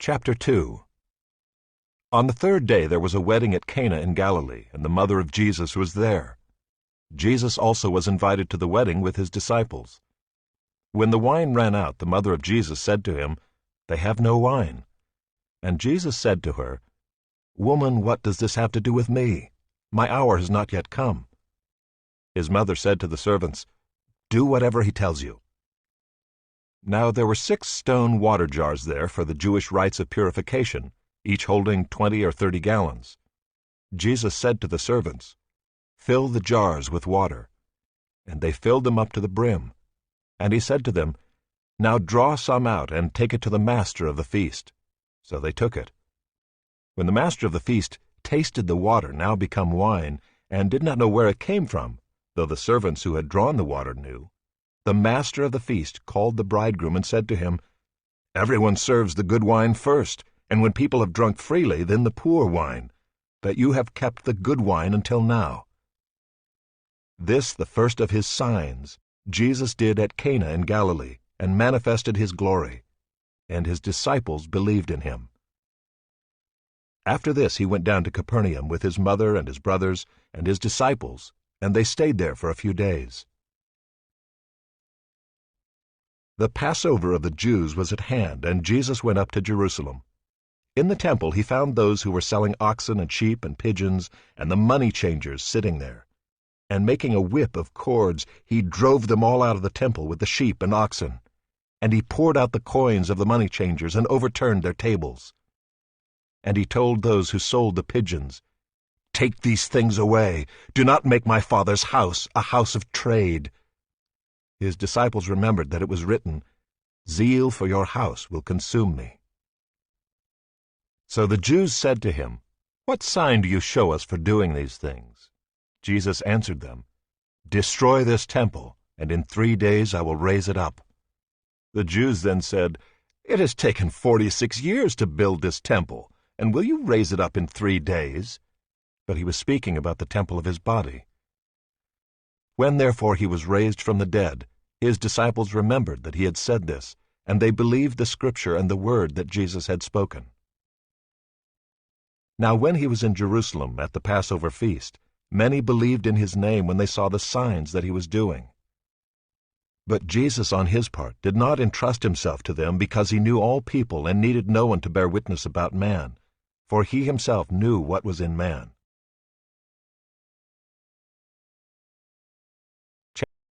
Chapter 2. On the third day there was a wedding at Cana in Galilee, and the mother of Jesus was there. Jesus also was invited to the wedding with his disciples. When the wine ran out, the mother of Jesus said to him, "They have no wine." And Jesus said to her, "Woman, what does this have to do with me? My hour has not yet come." His mother said to the servants, "Do whatever he tells you." Now there were 6 stone water jars there for the Jewish rites of purification, each holding 20 or 30 gallons. Jesus said to the servants, "Fill the jars with water." And they filled them up to the brim. And he said to them, "Now draw some out and take it to the master of the feast." So they took it. When the master of the feast tasted the water, now become wine, and did not know where it came from, though the servants who had drawn the water knew, the master of the feast called the bridegroom and said to him, "Everyone serves the good wine first, and when people have drunk freely, then the poor wine. But you have kept the good wine until now." This, the first of his signs, Jesus did at Cana in Galilee, and manifested his glory, and his disciples believed in him. After this he went down to Capernaum with his mother and his brothers and his disciples, and they stayed there for a few days. The Passover of the Jews was at hand, and Jesus went up to Jerusalem. In the temple he found those who were selling oxen and sheep and pigeons, and the money changers sitting there. And making a whip of cords, he drove them all out of the temple with the sheep and oxen. And he poured out the coins of the money changers and overturned their tables. And he told those who sold the pigeons, "Take these things away. Do not make my Father's house a house of trade." His disciples remembered that it was written, "Zeal for your house will consume me." So the Jews said to him, "What sign do you show us for doing these things?" Jesus answered them, "Destroy this temple, and in 3 days I will raise it up." The Jews then said, "It has taken 46 years to build this temple, and will you raise it up in 3 days?" But he was speaking about the temple of his body. When therefore he was raised from the dead, his disciples remembered that he had said this, and they believed the scripture and the word that Jesus had spoken. Now when he was in Jerusalem at the Passover feast, many believed in his name when they saw the signs that he was doing. But Jesus on his part did not entrust himself to them, because he knew all people and needed no one to bear witness about man, for he himself knew what was in man.